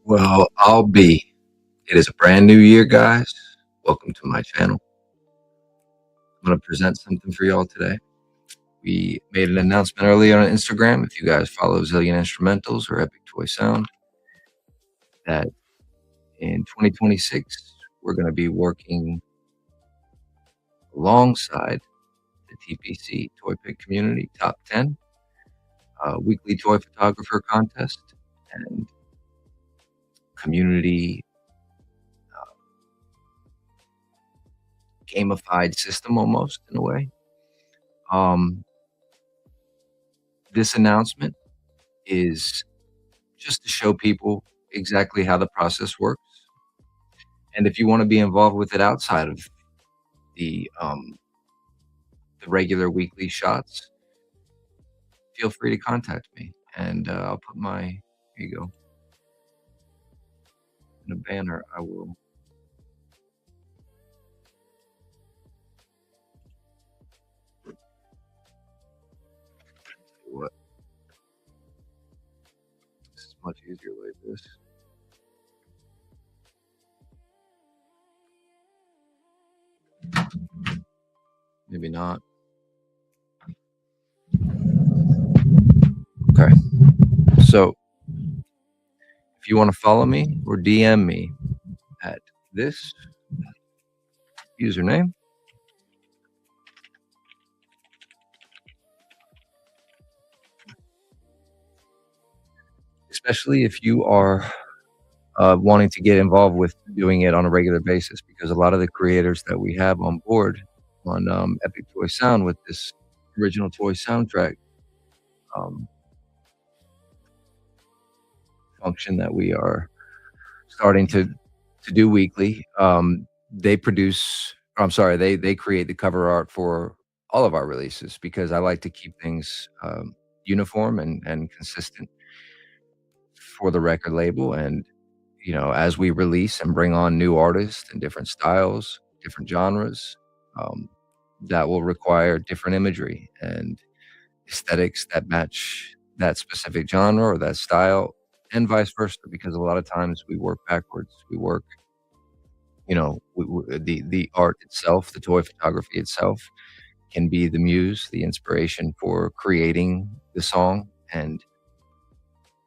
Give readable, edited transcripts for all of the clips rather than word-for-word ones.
Well, I'll be. It is a brand new year, guys. Welcome to my channel. I'm going to present something for y'all today. We made an announcement earlier on Instagram, if you guys follow Zillion Instrumentals or Epic Toy Sound, that in 2026, we're going to be working alongside the TPC Toy Pick Community Top 10 weekly toy photographer contest and community gamified system almost in a way. This announcement is just to show people exactly how the process works. And if you want to be involved with it outside of the regular weekly shots, feel free to contact me. And I'll put my, here you go, in a banner. I will. What? This is much easier like this. Maybe not. Okay. So if you want to follow me or DM me at this username, especially if you are wanting to get involved with doing it on a regular basis, because a lot of the creators that we have on board on Epic Toy Sound with this original toy soundtrack function that we are starting to do weekly, they create the cover art for all of our releases, because I like to keep things uniform and consistent for the record label. And as we release and bring on new artists and different styles, different genres, that will require different imagery and aesthetics that match that specific genre or that style, and vice versa, because a lot of times we work backwards. We work, the art itself, the toy photography itself can be the muse, the inspiration for creating the song. And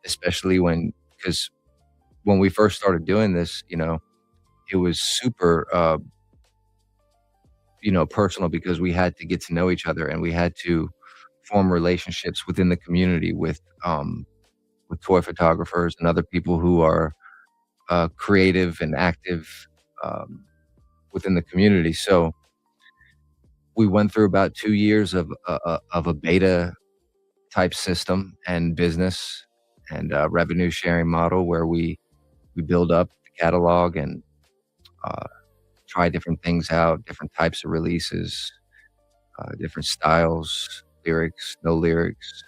especially because when we first started doing this, it was super, personal, because we had to get to know each other and we had to form relationships within the community with toy photographers and other people who are creative and active within the community. So we went through about 2 years of a beta type system and business and revenue sharing model, where we build up the catalog and try different things out, different types of releases, different styles, lyrics, no lyrics.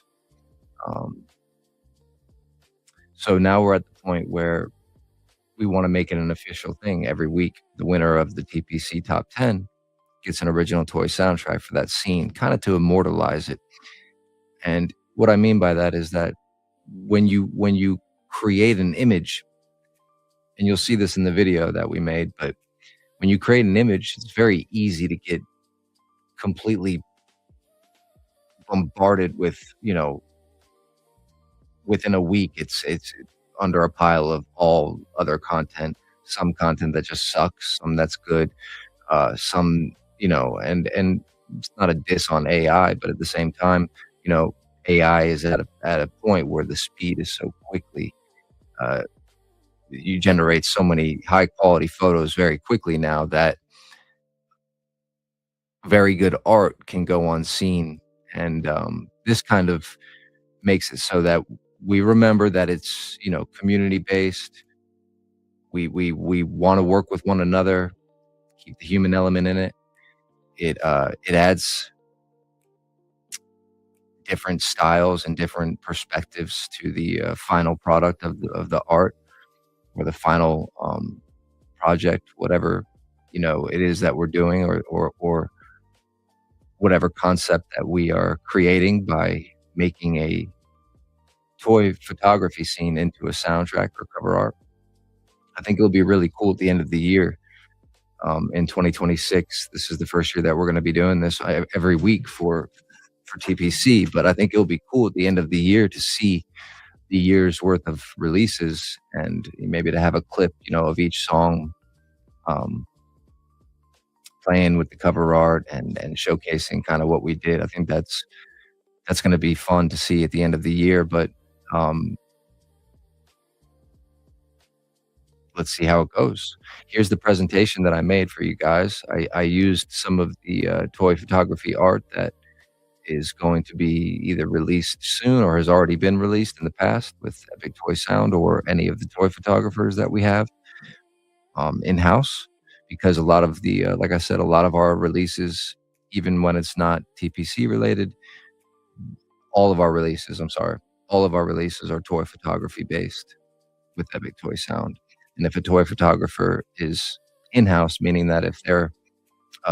So now we're at the point where we want to make it an official thing. Every week, the winner of the TPC Top 10 gets an original toy soundtrack for that scene, kind of to immortalize it. And what I mean by that is that when you create an image, and you'll see this in the video that we made, but when you create an image, it's very easy to get completely bombarded with, within a week, it's under a pile of all other content, some content that just sucks, some that's good, some, and it's not a diss on AI, but at the same time, AI is at a point where the speed is so quickly, you generate so many high quality photos very quickly now that very good art can go unseen. And this kind of makes it so that we remember that it's, community based. We want to work with one another, keep the human element in it. It adds different styles and different perspectives to the final product of the art, or the final project, whatever it is that we're doing, or whatever concept that we are creating by making a toy photography scene into a soundtrack or cover art. I think it'll be really cool at the end of the year, in 2026. This is the first year that we're gonna be doing this every week for TPC, but I think it'll be cool at the end of the year to see the year's worth of releases and maybe to have a clip, of each song, um, playing with the cover art and showcasing kinda what we did. I think that's gonna be fun to see at the end of the year, but, um, let's see how it goes. Here's the presentation that I made for you guys. I used some of the, toy photography art that is going to be either released soon or has already been released in the past with Epic Toy Sound or any of the toy photographers that we have, in-house, because a lot of the, like I said, a lot of our releases, even when it's not TPC related, all of our releases, I'm sorry, all of our releases are toy photography based with Epic Toy Sound. And if a toy photographer is in-house, meaning that if they're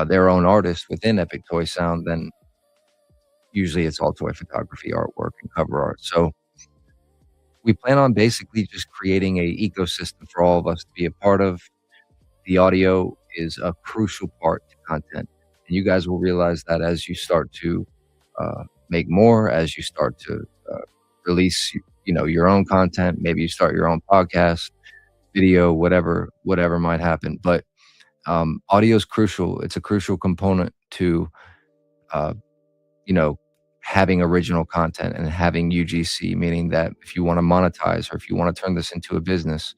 their own artist within Epic Toy Sound, then usually it's all toy photography artwork and cover art. So we plan on basically just creating a ecosystem for all of us to be a part of. The audio is a crucial part to content, and you guys will realize that as you start to make more, as you start to release, your own content. Maybe you start your own podcast, video, whatever might happen. But audio is crucial. It's a crucial component to uh, you know, having original content and having UGC, meaning that if you want to monetize or if you want to turn this into a business,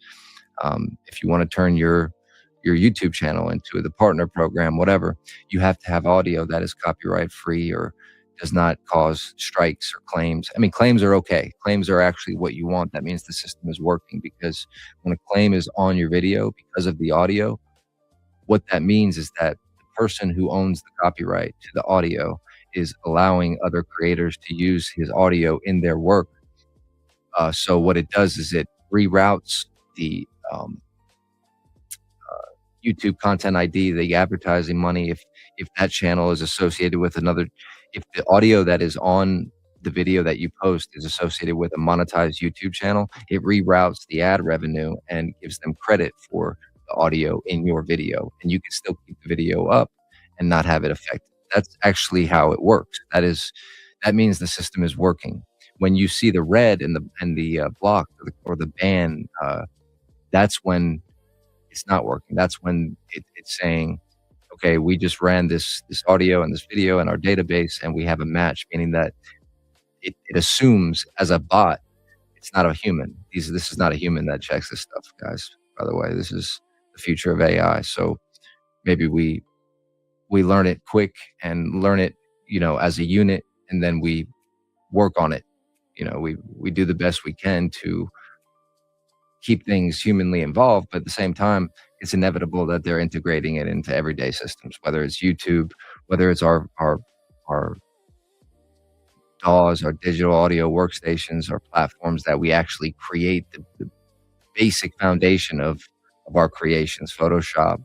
if you want to turn your YouTube channel into the partner program, whatever, you have to have audio that is copyright free or does not cause strikes or claims. I mean, claims are okay. Claims are actually what you want. That means the system is working because when a claim is on your video because of the audio, what that means is that the person who owns the copyright to the audio is allowing other creators to use his audio in their work. So what it does is it reroutes the YouTube content ID, the advertising money. If that channel is associated with another, if the audio that is on the video that you post is associated with a monetized YouTube channel, it reroutes the ad revenue and gives them credit for the audio in your video, and you can still keep the video up and not have it affect. That's actually how it works. That means the system is working. When you see the red and the block or the ban, that's when it's not working. That's when it's saying, okay, we just ran this audio and this video in our database, and we have a match, meaning that it assumes as a bot, it's not a human. This is not a human that checks this stuff, guys. By the way, this is the future of AI. So maybe we learn it quick and learn it, as a unit, and then we work on it. We do the best we can to keep things humanly involved, but at the same time, it's inevitable that they're integrating it into everyday systems, whether it's YouTube, whether it's our DAWs, our digital audio workstations, our platforms that we actually create the basic foundation of our creations, Photoshop,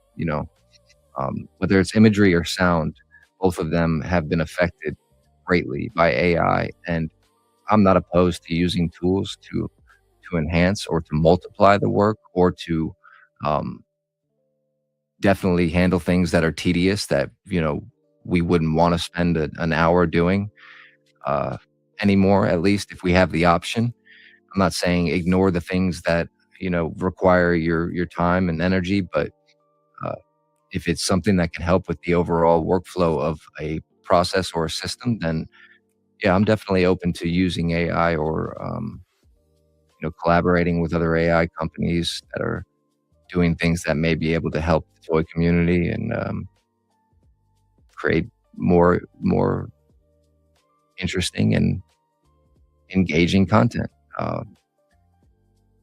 whether it's imagery or sound, both of them have been affected greatly by AI. And I'm not opposed to using tools to enhance or to multiply the work or to um, definitely handle things that are tedious that we wouldn't want to spend an hour doing uh, anymore. At least if we have the option. I'm not saying ignore the things that require your time and energy, but uh, if it's something that can help with the overall workflow of a process or a system, then yeah, I'm definitely open to using AI or collaborating with other AI companies that are doing things that may be able to help the toy community and create more interesting and engaging content.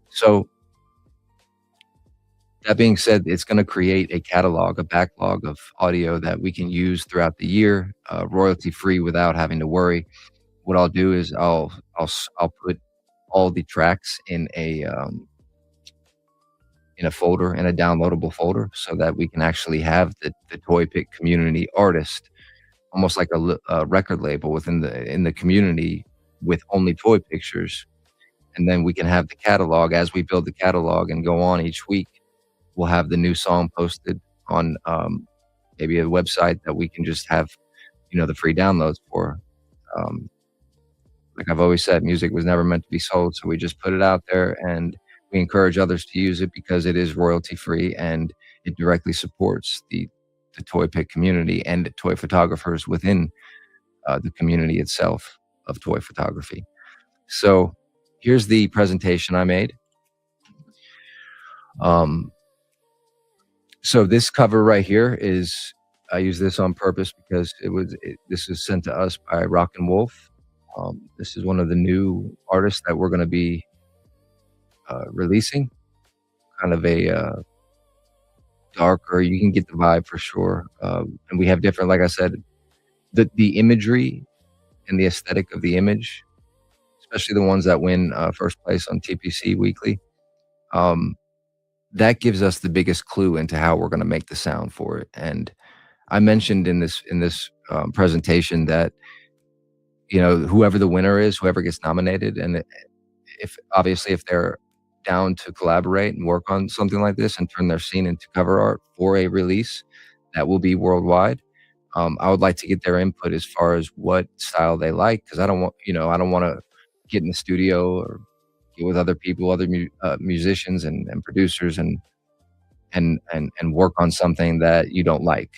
So that being said, it's going to create a catalog, a backlog of audio that we can use throughout the year, royalty free, without having to worry. What I'll do is I'll put all the tracks in a folder, in a downloadable folder, so that we can actually have the Toy Pick community artist almost like a record label within the community with only toy pictures, and then we can have the catalog. As we build the catalog and go on each week, we'll have the new song posted on, maybe a website that we can just have, the free downloads for. Um, like I've always said, music was never meant to be sold, so we just put it out there, and we encourage others to use it because it is royalty free and it directly supports the toy pick community and toy photographers within the community itself of toy photography. So here's the presentation I made. So this cover right here is, I use this on purpose because this was sent to us by Rockin' Wolf. This is one of the new artists that we're going to be releasing. Kind of a darker, you can get the vibe for sure. And we have different, like I said, the imagery and the aesthetic of the image, especially the ones that win first place on TPC Weekly. That gives us the biggest clue into how we're going to make the sound for it. And I mentioned in this presentation that whoever the winner is, whoever gets nominated, and if obviously if they're down to collaborate and work on something like this and turn their scene into cover art for a release that will be worldwide, I would like to get their input as far as what style they like, because I don't want to get in the studio or get with other people, other musicians and producers, and work on something that you don't like.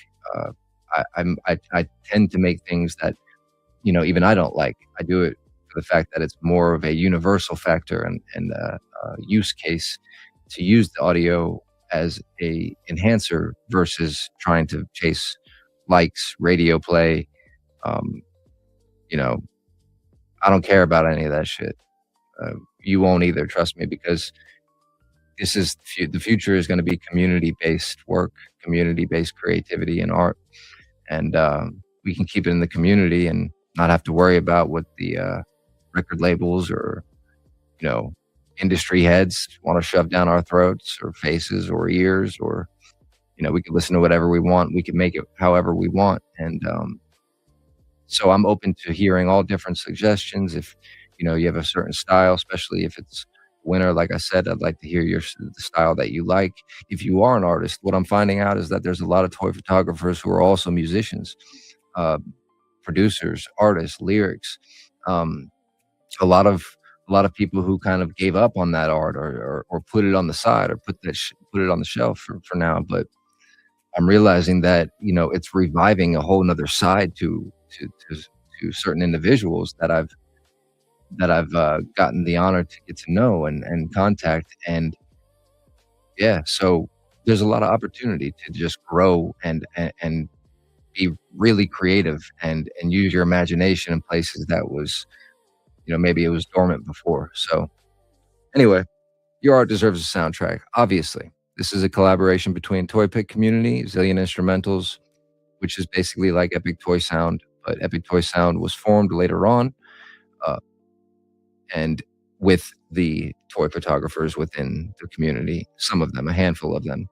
I tend to make things that even I don't like. I do it for the fact that it's more of a universal factor and use case to use the audio as a enhancer versus trying to chase likes, radio play. I don't care about any of that shit. You won't either, trust me, because this is the future is going to be community-based work, community-based creativity and art, and we can keep it in the community and not have to worry about what the record labels or industry heads want to shove down our throats or faces or ears, or we can listen to whatever we want. We can make it however we want, and so I'm open to hearing all different suggestions. If you have a certain style, especially if it's winter, like I said, I'd like to hear the style that you like. If you are an artist, what I'm finding out is that there's a lot of toy photographers who are also musicians, producers, artists, lyrics. A lot of people who kind of gave up on that art or put it on the side or put it on the shelf for now. But I'm realizing that it's reviving a whole nother side to certain individuals that I've gotten the honor to get to know and contact. And yeah, so there's a lot of opportunity to just grow and be really creative and use your imagination in places that was, maybe it was dormant before. So anyway, your art deserves a soundtrack. Obviously, this is a collaboration between Toy Pick Community, Zillion Instrumentals, which is basically like Epic Toy Sound, but Epic Toy Sound was formed later on, and with the toy photographers within the community, some of them, a handful of them.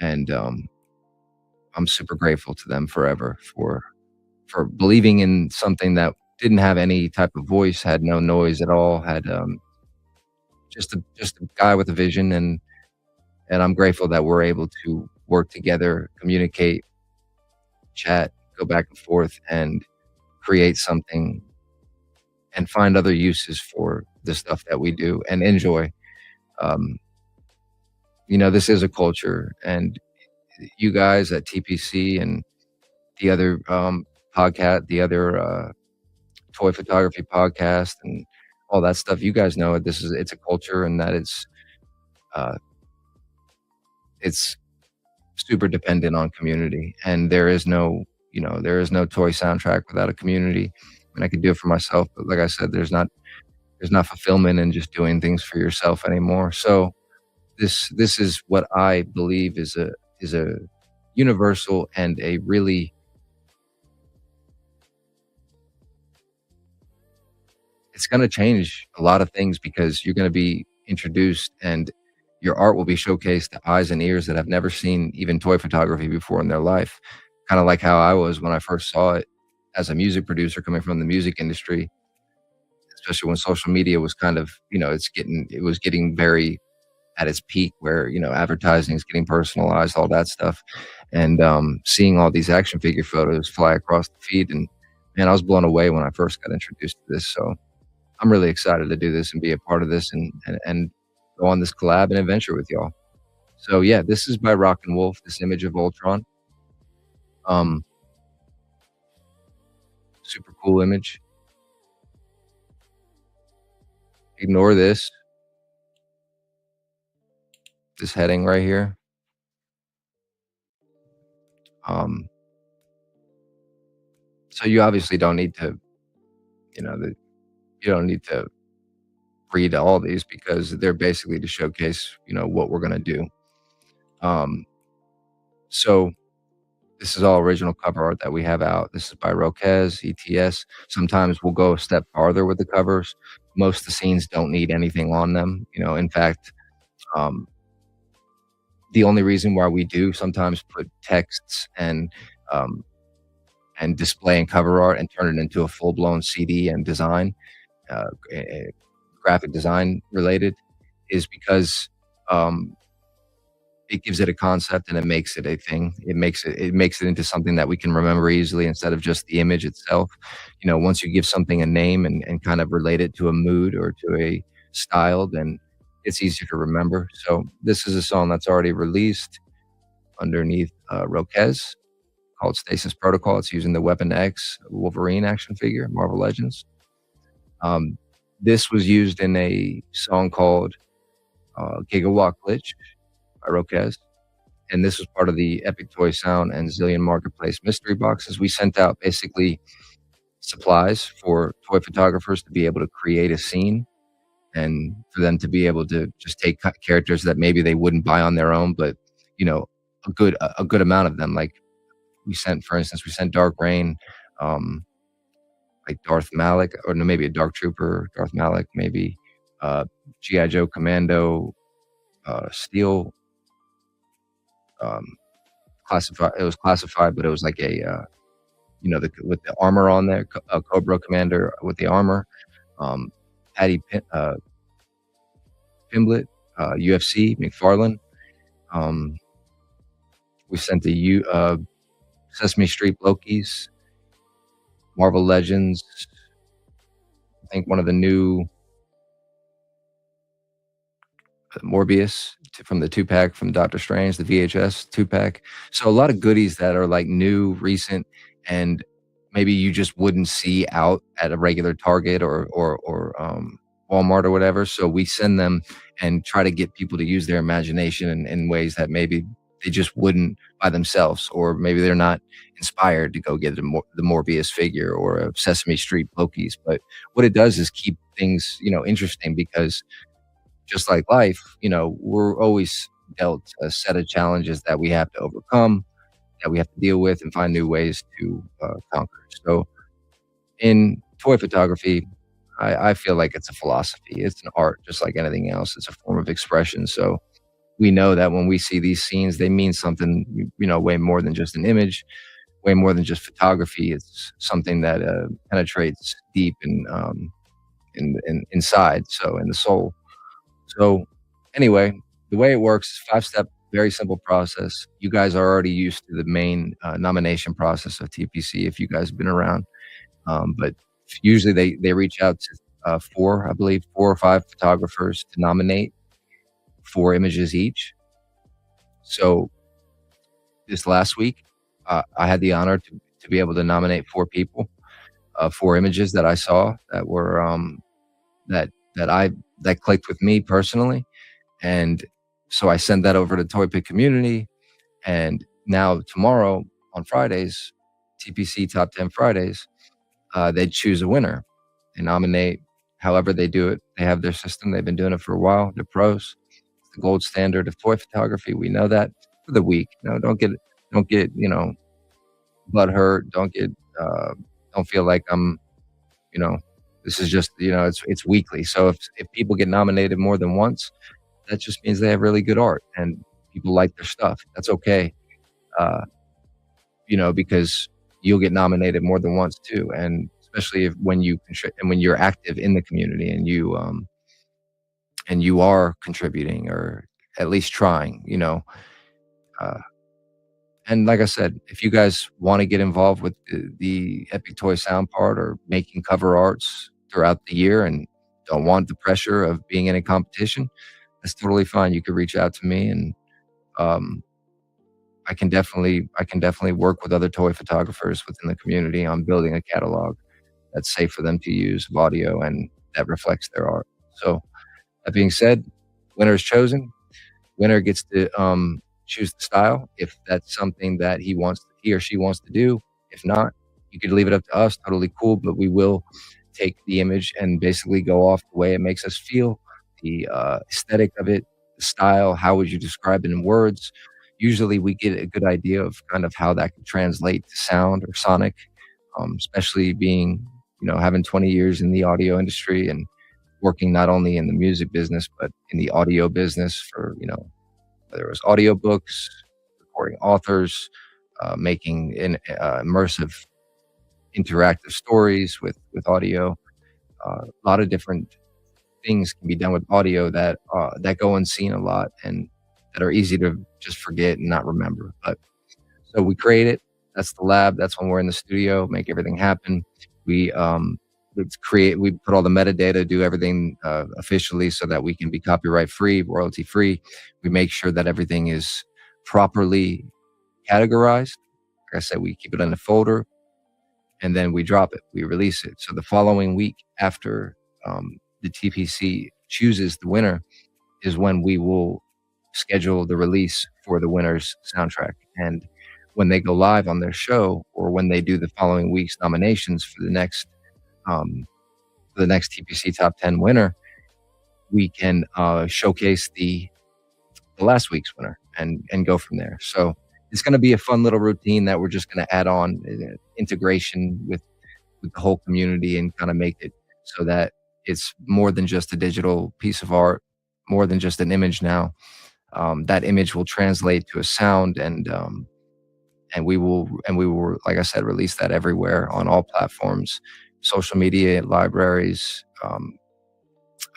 And I'm super grateful to them forever for believing in something that didn't have any type of voice, had no noise at all, had just a guy with a vision, and I'm grateful that we're able to work together, communicate, chat, go back and forth, and create something and find other uses for the stuff that we do and enjoy. This is a culture, and you guys at TPC and the other podcast, the other toy photography podcast and all that stuff, you guys know it. It's a culture, and that it's super dependent on community, and there is no toy soundtrack without a community. I mean, I could do it for myself, but like I said, there's not fulfillment in just doing things for yourself anymore. So this is what I believe is a universal and a really, it's going to change a lot of things, because you're going to be introduced and your art will be showcased to eyes and ears that have never seen even toy photography before in their life. Kind of like how I was when I first saw it. as a music producer coming from the music industry, especially when social media was kind of, it was getting very at its peak where, advertising is getting personalized, all that stuff. And seeing all these action figure photos fly across the feed, and man, I was blown away when I first got introduced to this. So I'm really excited to do this and be a part of this, and go on this collab and adventure with y'all. So yeah, this is by Rock and Wolf, this image of Ultron. Um, Super cool image. Ignore this heading right here. Um, so you obviously don't need to, you don't need to read all these because they're basically to showcase, what we're gonna do. Um, so this is all original cover art that we have out. This is by Roquez, ETS. Sometimes we'll go a step farther with the covers. Most of the scenes don't need anything on them. In fact, um, the only reason why we do sometimes put texts um, and display and cover art and turn it into a full-blown CD and design, graphic design related, is because it gives it a concept and it makes it a thing. It makes it into something that we can remember easily instead of just the image itself. Once you give something a name and kind of relate it to a mood or to a style, then it's easier to remember. So this is a song that's already released underneath Roquez, called Stasis Protocol. It's using the Weapon X Wolverine action figure, Marvel Legends. This was used in a song called Gigawatt Glitch by Roquez. And this was part of the Epic Toy Sound and Zillion Marketplace mystery boxes. We sent out basically supplies for toy photographers to be able to create a scene, and for them to be able to just take characters that maybe they wouldn't buy on their own, but a good amount of them. Like for instance, we sent Dark Reign, like Darth Malik, or no, maybe a Dark Trooper, Darth Malik, maybe G.I. Joe Commando, Steel, classified. It was classified, but it was like with the armor on there, Cobra Commander with the armor, Patty Pimblett, UFC, McFarlane. We sent the Sesame Street Lokis, Marvel Legends. I think one of the new Morbius from the 2-pack from Doctor Strange, the VHS 2-pack. So a lot of goodies that are like new, recent, and maybe you just wouldn't see out at a regular Target or Walmart or whatever. So we send them and try to get people to use their imagination in ways that maybe they just wouldn't by themselves, or maybe they're not inspired to go get the Morbius figure or a Sesame Street Loki's. But what it does is keep things, interesting, because just like life, we're always dealt a set of challenges that we have to overcome, that we have to deal with, and find new ways to conquer. So in toy photography, I feel like it's a philosophy. It's an art, just like anything else. It's a form of expression. So we know that when we see these scenes, they mean something, way more than just an image, way more than just photography. It's something that penetrates deep inside, so in the soul. So anyway, the way it works is 5-step, very simple process. You guys are already used to the main nomination process of TPC if you guys have been around. But usually they reach out to 4 or 5 photographers to nominate 4 images each. So this last week, I had the honor to be able to nominate 4 people, 4 images that I saw that were that clicked with me personally. And so I sent that over to Toy Pick community. And now tomorrow on Fridays, TPC Top 10 Fridays, they choose a winner. They nominate however they do it. They have their system. They've been doing it for a while. They're pros. It's the gold standard of toy photography. We know that. For the week. Don't get butt hurt. Don't feel like I'm, this is just, it's weekly. So if people get nominated more than once, that just means they have really good art and people like their stuff. That's okay. Because you'll get nominated more than once too. And especially if when you and when you're active in the community and you are contributing or at least trying, uh, and like I said, if you guys wanna get involved with the Epic Toy Sound part or making cover arts throughout the year and don't want the pressure of being in a competition, that's totally fine. You could reach out to me and, um, I can definitely work with other toy photographers within the community on building a catalog that's safe for them to use of audio and that reflects their art. So, that being said, winner is chosen. Winner gets to choose the style if that's something that he or she wants to do. If not, you could leave it up to us. Totally cool, but we will take the image and basically go off the way it makes us feel, the aesthetic of it, the style. How would you describe it in words? Usually, we get a good idea of kind of how that could translate to sound or sonic, especially being having 20 years in the audio industry and working not only in the music business but in the audio business for whether it was audiobooks, recording authors, making immersive interactive stories with audio. A lot of different things can be done with audio that go unseen a lot and that are easy to just forget and not remember. But so we create it. That's the lab. That's when we're in the studio, make everything happen. We put all the metadata, do everything officially so that we can be copyright free, royalty free. We make sure that everything is properly categorized. Like I said, we keep it in a folder and then we drop it, we release it. So the following week after the TPC chooses the winner is when we will schedule the release for the winner's soundtrack. And when they go live on their show or when they do the following week's nominations um, for the next TPC Top 10 winner, we can showcase the last week's winner and go from there. So it's going to be a fun little routine that we're just going to add on integration with the whole community and kind of make it so that it's more than just a digital piece of art, more than just an image now. That image will translate to a sound and we will, like I said, release that everywhere on all platforms, social media, libraries.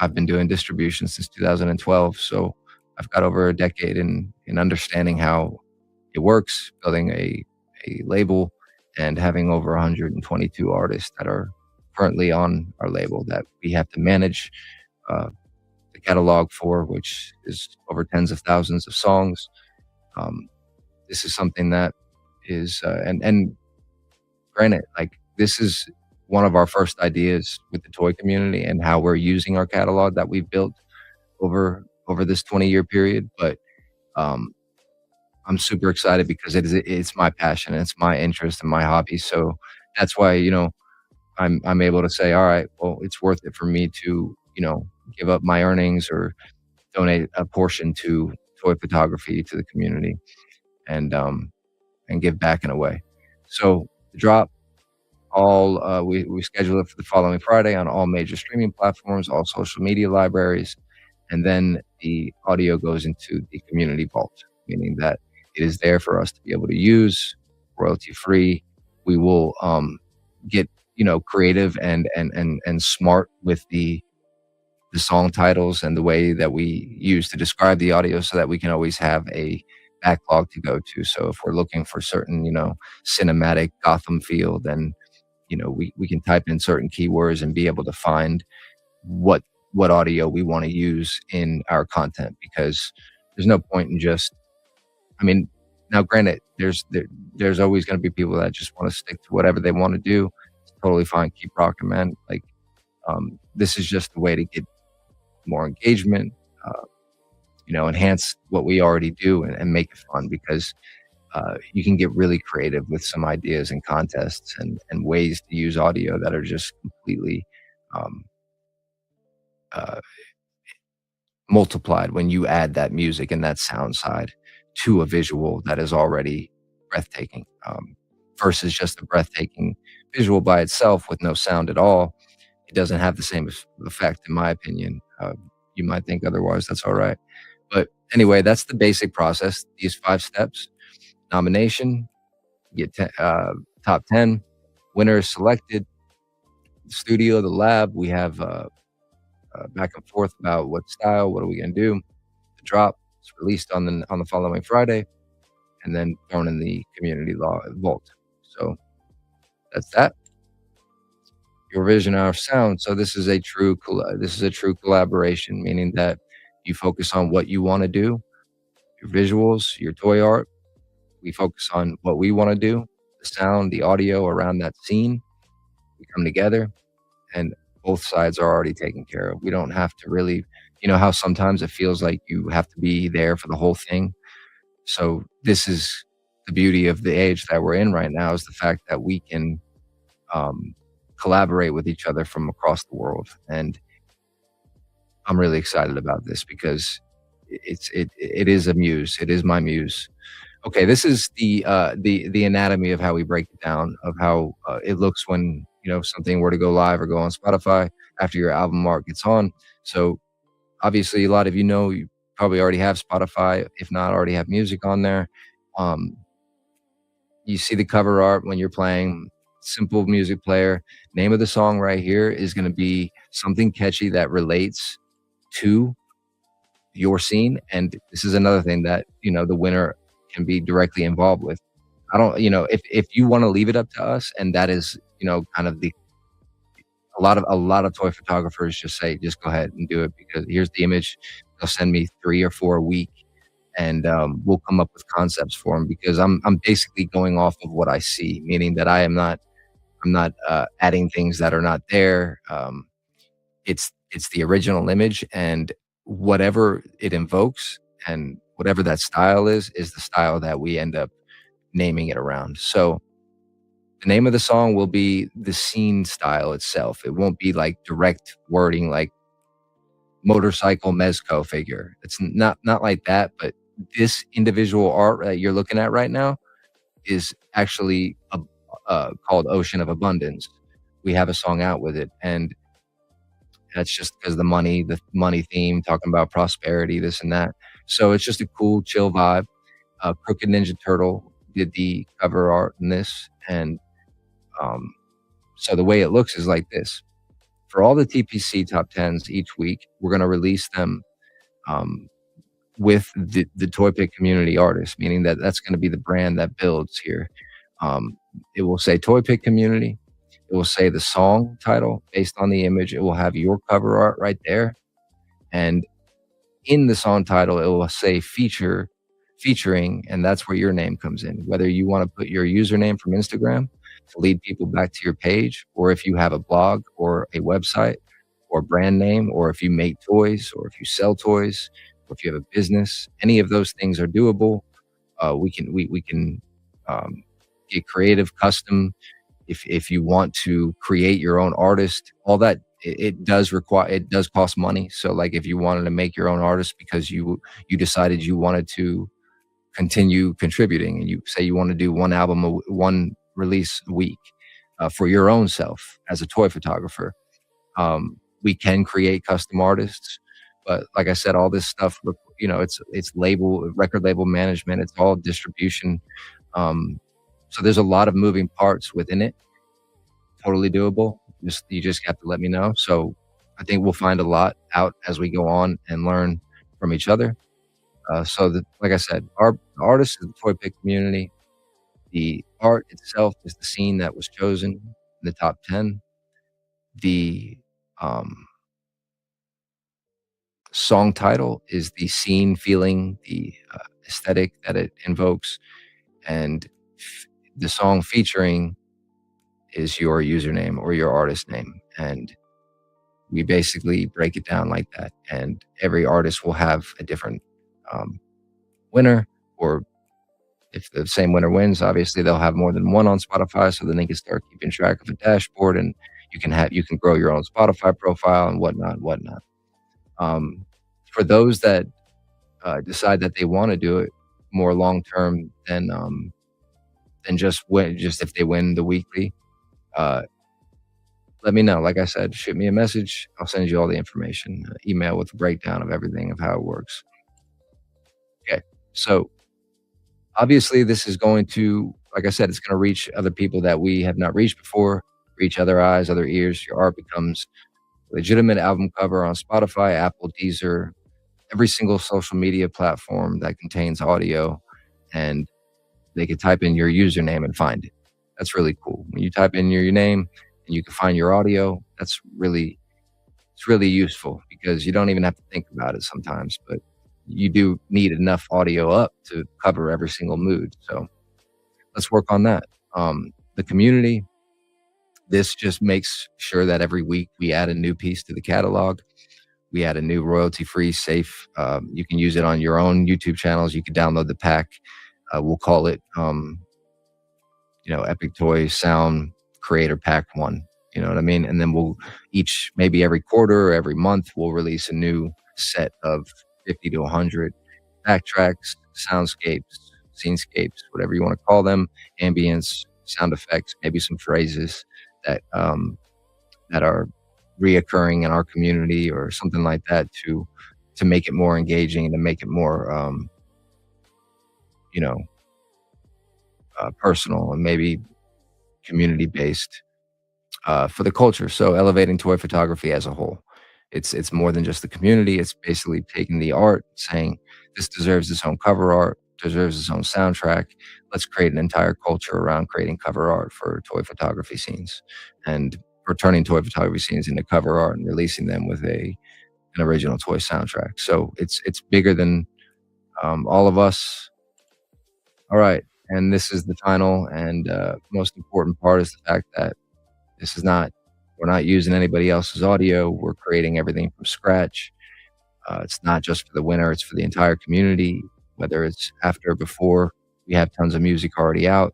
I've been doing distribution since 2012, so I've got over a decade in understanding how it works, building a label and having over 122 artists that are currently on our label that we have to manage the catalog for, which is over tens of thousands of songs. Um, this is something that is and granted, like this is one of our first ideas with the toy community and how we're using our catalog that we've built over this 20-year period. But um, I'm super excited because it's my passion, it's my interest and my hobby. So that's why I'm able to say, all right, well, it's worth it for me to give up my earnings or donate a portion to toy photography to the community and give back in a way. So the drop we schedule it for the following Friday on all major streaming platforms, all social media libraries, and then the audio goes into the community vault, meaning that it is there for us to be able to use royalty free. We will get creative and smart with the song titles and the way that we use to describe the audio so that we can always have a backlog to go to. So if we're looking for certain, cinematic Gotham feel, then, we can type in certain keywords and be able to find what audio we want to use in our content because there's no point in just, I mean, now granted, there's always going to be people that just want to stick to whatever they want to do. It's totally fine. Keep rocking, man. Like, this is just a way to get more engagement, enhance what we already do and make it fun because you can get really creative with some ideas and contests and ways to use audio that are just completely um, uh, multiplied when you add that music and that sound side to a visual that is already breathtaking versus just a breathtaking visual by itself with no sound at all. It doesn't have the same effect, in my opinion. You might think otherwise. That's all right. But anyway, that's the basic process. These 5 steps: nomination, get top 10. Winner is selected. The studio, the lab, we have back and forth about what style, what are we gonna do. The drop is released on the following Friday, and then thrown in the community law vault. So that's that. Your vision, our sound. So this is a true collaboration, meaning that you focus on what you want to do, your visuals, your toy art. We focus on what we want to do, the sound, the audio around that scene. We come together, and both sides are already taken care of. We don't have to really, how sometimes it feels like you have to be there for the whole thing. So this is the beauty of the age that we're in right now, is the fact that we can um, collaborate with each other from across the world. And I'm really excited about this because it is a muse. It is my muse. Okay, this is the anatomy of how we break it down, of how it looks when something were to go live or go on Spotify after your album art gets on. So obviously, a lot of you probably already have Spotify, if not already have music on there. Um, you see the cover art when you're playing, simple music player. Name of the song right here is going to be something catchy that relates to your scene. And this is another thing that the winner can be directly involved with. I don't, if you want to leave it up to us, and that is kind of the a lot of toy photographers just go ahead and do it, because here's the image. They'll send me 3 or 4 a week, and we'll come up with concepts for them, because I'm basically going off of what I see, meaning that I'm not adding things that are not there. It's the original image, and whatever it invokes, and whatever that style is the style that we end up naming it around. So the name of the song will be the scene style itself. It won't be like direct wording like motorcycle Mezco figure. It's not like that, but this individual art that you're looking at right now is actually called Ocean of Abundance. We have a song out with it, and that's just because the money theme, talking about prosperity, this and that. So it's just a cool, chill vibe. Crooked Ninja Turtle did the cover art in this, and um, so the way it looks is like this. For all the TPC top tens each week, we're going to release them um, with the Toy Pick community artist, meaning that that's going to be the brand that builds here. Um, it will say Toy Pick community. It will say the song title based on the image. It will have your cover art right there. And in the song title, it will say featuring, and that's where your name comes in. Whether you want to put your username from Instagram to lead people back to your page, or if you have a blog or a website or brand name, or if you make toys, or if you sell toys, or if you have a business, any of those things are doable. We can um, get creative, custom. If you want to create your own artist, all that it does cost money. So like if you wanted to make your own artist because you decided you wanted to continue contributing, and you say you want to do one release a week for your own self as a toy photographer, we can create custom artists. But like I said, all this stuff, it's record label management, it's all distribution. So there's a lot of moving parts within it. Totally doable. You just have to let me know. So I think we'll find a lot out as we go on and learn from each other. Like I said, our artists is the Toy Pick community. The art itself is the scene that was chosen in the top 10. The um, song title is the scene feeling, the aesthetic that it invokes, and the song featuring is your username or your artist name. And we basically break it down like that. And every artist will have a different winner, or if the same winner wins, obviously they'll have more than one on Spotify, so then they can start keeping track of a dashboard, and you can grow your own Spotify profile and whatnot. Um, for those that decide that they want to do it more long term than just if they win the weekly, uh, let me know. Like I said, shoot me a message. I'll send you all the information, email with a breakdown of everything of how it works. Okay, so obviously this is going to like I said, it's gonna reach other people that we have not reached before, reach other eyes, other ears. Your art becomes a legitimate album cover on Spotify, Apple, Deezer, every single social media platform that contains audio, and they could type in your username and find it. That's really cool. When you type in your name and you can find your audio, it's really useful because you don't even have to think about it sometimes, but you do need enough audio up to cover every single mood. So let's work on that. The community, this just makes sure that every week we add a new piece to the catalog. We add a new royalty-free, safe. You can use it on your own YouTube channels. You can download the pack. We'll call it, Epic Toy Sound Creator Pack 1. You know what I mean? And then we'll maybe every quarter or every month, we'll release a new set of 50 to 100 backtracks, soundscapes, scenescapes, whatever you want to call them, ambience, sound effects, maybe some phrases that that are reoccurring in our community or something like that to make it more engaging, to make it more you know personal and maybe community based for the culture. So elevating toy photography as a whole. It's more than just the community. It's basically taking the art, saying this deserves its own cover art, deserves its own soundtrack. Let's create an entire culture around creating cover art for toy photography scenes, and for turning toy photography scenes into cover art and releasing them with an original toy soundtrack. So it's bigger than all of us. All right, and this is the final and most important part is the fact that we're not using anybody else's audio. We're creating everything from scratch. It's not just for the winner, it's for the entire community, whether it's after or before. We have tons of music already out.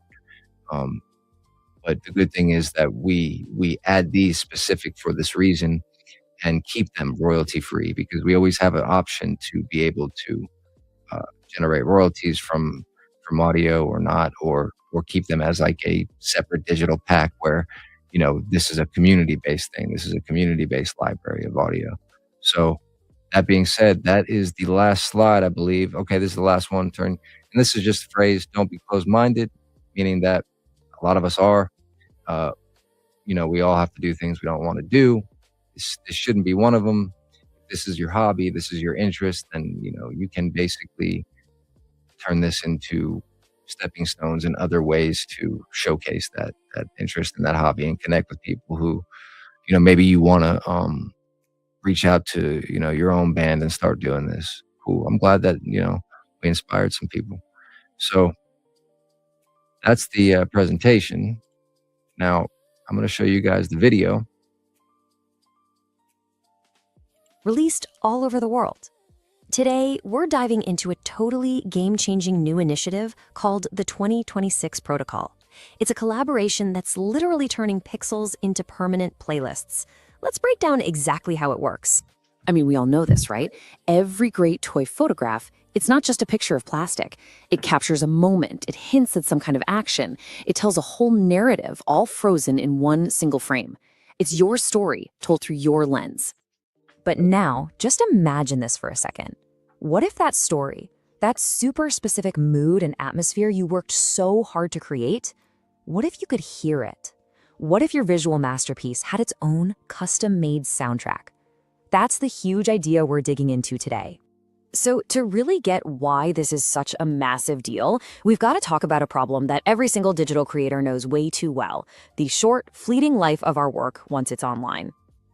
But the good thing is that we add these specific for this reason and keep them royalty free, because we always have an option to be able to generate royalties from audio or not, or keep them as like a separate digital pack where, this is a community-based thing. This is a community-based library of audio. So that being said, that is the last slide, I believe. Okay, this is the last one. And this is just the phrase, don't be closed-minded, meaning that a lot of us are. We all have to do things we don't want to do. This shouldn't be one of them. If this is your hobby, this is your interest, then, you can basically turn this into stepping stones and other ways to showcase that interest in that hobby and connect with people who, maybe you want to reach out to, your own band and start doing this. Cool. I'm glad that, we inspired some people. So that's the presentation. Now I'm going to show you guys the video. Released all over the world. Today, we're diving into a totally game-changing new initiative called the 2026 Protocol. It's a collaboration that's literally turning pixels into permanent playlists. Let's break down exactly how it works. I mean, we all know this, right? Every great toy photograph, it's not just a picture of plastic. It captures a moment. It hints at some kind of action. It tells a whole narrative, all frozen in one single frame. It's your story told through your lens. But now, just imagine this for a second. What if that story, that super specific mood and atmosphere you worked so hard to create, what if you could hear it? What if your visual masterpiece had its own custom-made soundtrack? That's the huge idea we're digging into today. So to really get why this is such a massive deal, we've got to talk about a problem that every single digital creator knows way too well: the short, fleeting life of our work once it's online.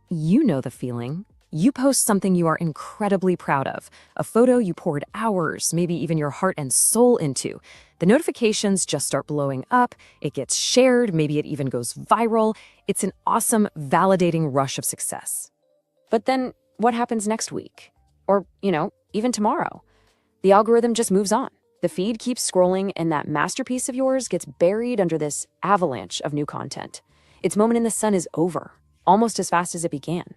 You know the feeling. You post something you are incredibly proud of, a photo you poured hours, maybe even your heart and soul into. The notifications just start blowing up, it gets shared, maybe it even goes viral. It's an awesome, validating rush of success. But then what happens next week? Or, even tomorrow? The algorithm just moves on. The feed keeps scrolling, and that masterpiece of yours gets buried under this avalanche of new content. Its moment in the sun is over, almost as fast as it began.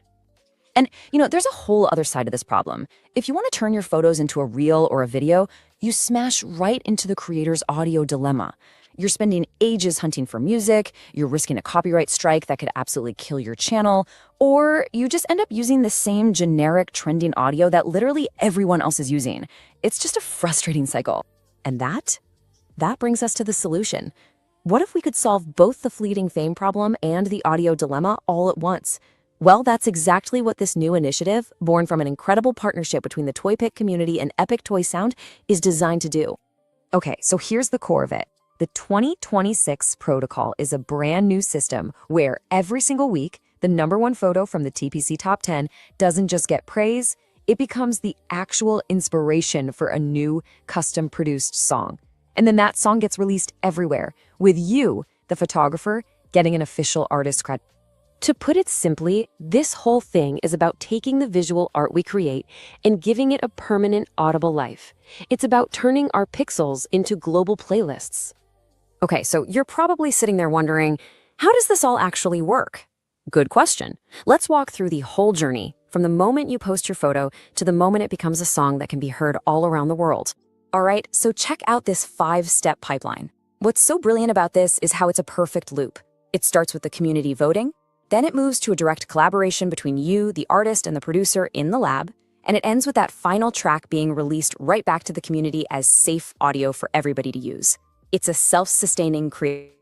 And, there's a whole other side of this problem. If you want to turn your photos into a reel or a video, you smash right into the creator's audio dilemma. You're spending ages hunting for music, you're risking a copyright strike that could absolutely kill your channel, or you just end up using the same generic trending audio that literally everyone else is using. It's just a frustrating cycle. And that brings us to the solution. What if we could solve both the fleeting fame problem and the audio dilemma all at once? Well, that's exactly what this new initiative, born from an incredible partnership between the Toy Pick community and Epic Toy Sound, is designed to do. Okay, so here's the core of it. The 2026 protocol is a brand new system where every single week, the #1 photo from the TPC Top 10 doesn't just get praise, it becomes the actual inspiration for a new custom-produced song. And then that song gets released everywhere, with you, the photographer, getting an official artist credit. To put it simply, this whole thing is about taking the visual art we create and giving it a permanent audible life. It's about turning our pixels into global playlists. Okay, so you're probably sitting there wondering, how does this all actually work? Good question. Let's walk through the whole journey, from the moment you post your photo to the moment it becomes a song that can be heard all around the world. All right, so check out this 5-step pipeline. What's so brilliant about this is how it's a perfect loop. It starts with the community voting, then it moves to a direct collaboration between you, the artist, and the producer in the lab, and it ends with that final track being released right back to the community as safe audio for everybody to use. It's a self-sustaining creative